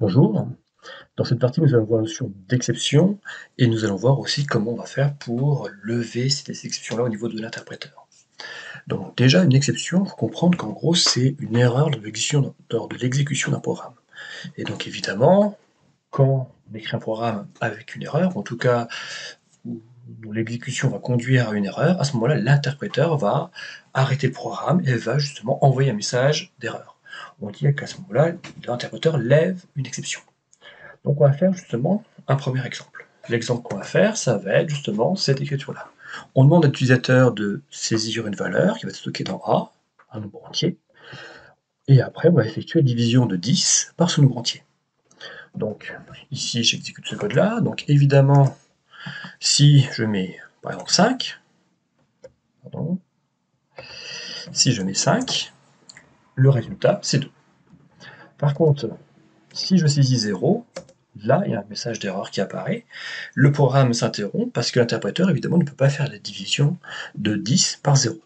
Bonjour, dans cette partie nous allons voir la notion d'exception et nous allons voir aussi comment on va faire pour lever ces exceptions-là au niveau de l'interpréteur. Donc déjà une exception, il faut comprendre qu'en gros c'est une erreur lors de l'exécution d'un programme. Et donc évidemment, quand on écrit un programme avec une erreur, en tout cas où l'exécution va conduire à une erreur, à ce moment-là l'interpréteur va arrêter le programme et va justement envoyer un message d'erreur. On dit qu'à ce moment-là l'interpréteur lève une exception. Donc on va faire justement un premier exemple. L'exemple qu'on va faire, ça va être justement cette écriture-là. On demande à l'utilisateur de saisir une valeur qui va être stockée dans A, un nombre entier, et après on va effectuer la division de 10 par ce nombre entier. Donc ici j'exécute ce code-là, donc évidemment si je mets par exemple 5, si je mets 5, le résultat c'est 2. Par contre, si je saisis 0, là, il y a un message d'erreur qui apparaît. Le programme s'interrompt parce que l'interpréteur, évidemment, ne peut pas faire la division de 10 par 0.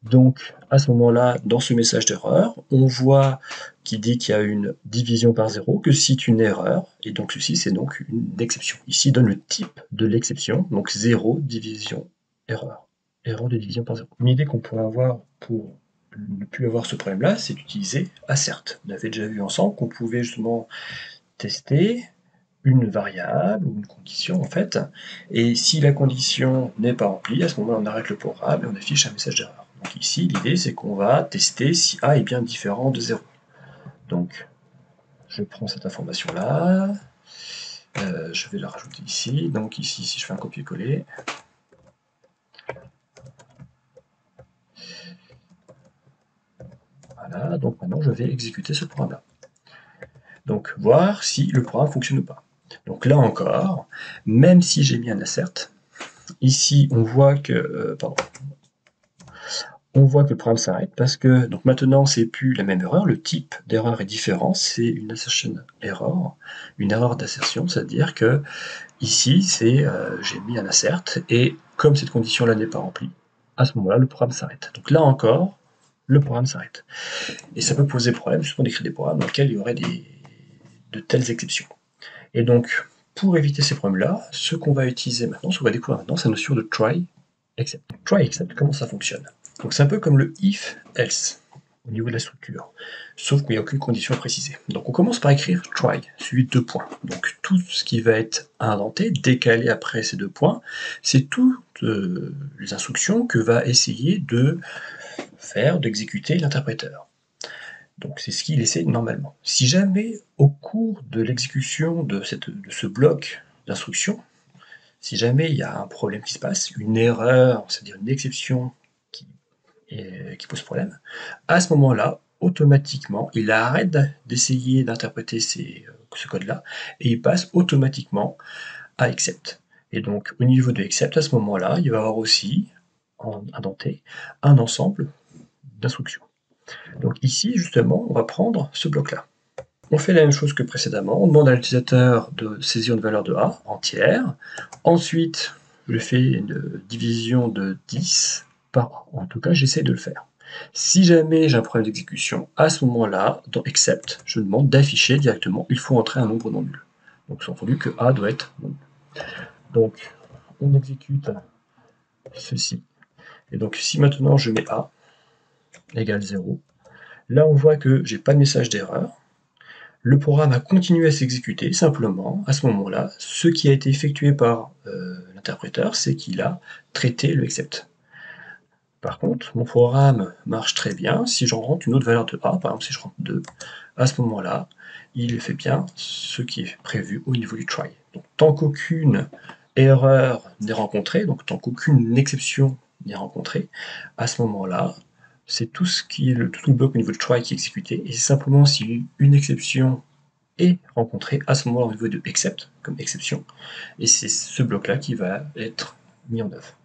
Donc, à ce moment-là, dans ce message d'erreur, on voit qu'il dit qu'il y a une division par 0, que c'est une erreur, et donc ceci, c'est donc une exception. Ici, il donne le type de l'exception, donc 0, division, erreur. Erreur de division par 0. Une idée qu'on pourrait avoir pour ne plus avoir ce problème-là, c'est d'utiliser assert. On avait déjà vu ensemble qu'on pouvait justement tester une variable ou une condition en fait, et si la condition n'est pas remplie, à ce moment-là on arrête le programme et on affiche un message d'erreur. Donc ici l'idée c'est qu'on va tester si A est bien différent de 0. Donc je prends cette information là, je vais la rajouter ici, donc ici si je fais un copier-coller, voilà, donc maintenant je vais exécuter ce programme là. Donc voir si le programme fonctionne ou pas. Donc là encore, même si j'ai mis un assert, ici on voit que, on voit que le programme s'arrête parce que donc maintenant c'est plus la même erreur, le type d'erreur est différent, c'est une assertion error, une erreur d'assertion, c'est-à-dire que ici c'est j'ai mis un assert et comme cette condition-là n'est pas remplie, à ce moment-là le programme s'arrête. Donc là encore, le programme s'arrête. Et ça peut poser problème, surtout on écrit des programmes dans lesquels il y aurait de telles exceptions. Et donc pour éviter ces problèmes-là, ce qu'on va utiliser maintenant, ce qu'on va découvrir maintenant, c'est la notion de try except. Try except, comment ça fonctionne? Donc c'est un peu comme le if else au niveau de la structure, sauf qu'il n'y a aucune condition précisée. Donc on commence par écrire try, suivi de 2 points. Donc tout ce qui va être indenté, décalé après ces 2 points, c'est toutes les instructions que va essayer de faire, d'exécuter l'interpréteur. Donc c'est ce qu'il essaie normalement. Si jamais au cours de l'exécution de ce bloc d'instructions, si jamais il y a un problème qui se passe, une erreur, c'est-à-dire une exception qui pose problème, à ce moment-là, automatiquement, il arrête d'essayer d'interpréter ce code-là et il passe automatiquement à except. Et donc, au niveau de except, à ce moment-là, il va y avoir aussi, indenté, un ensemble d'instructions. Donc ici, justement, on va prendre ce bloc-là. On fait la même chose que précédemment, on demande à l'utilisateur de saisir une valeur de A entière. Ensuite, je fais une division de 10 par A. En tout cas, j'essaie de le faire. Si jamais j'ai un problème d'exécution, à ce moment-là, dans except, je demande d'afficher directement, il faut entrer un nombre non nul. Donc c'est entendu que A doit être non nul. Donc on exécute ceci. Et donc si maintenant je mets A égale 0, là on voit que j'ai pas de message d'erreur. Le programme a continué à s'exécuter, simplement, à ce moment-là, ce qui a été effectué par l'interpréteur, c'est qu'il a traité le except. Par contre, mon programme marche très bien si je rentre une autre valeur de A, par exemple si je rentre 2, à ce moment-là, il fait bien ce qui est prévu au niveau du try. Donc tant qu'aucune erreur n'est rencontrée, donc tant qu'aucune exception n'est rencontrée, à ce moment-là, c'est tout le bloc au niveau du try qui est exécuté, et c'est simplement si une exception est rencontrée à ce moment-là au niveau de except, comme exception, et c'est ce bloc-là qui va être mis en œuvre.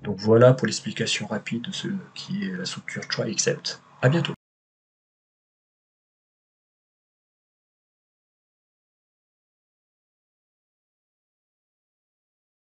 Donc voilà pour l'explication rapide de ce qui est la structure try except. À bientôt.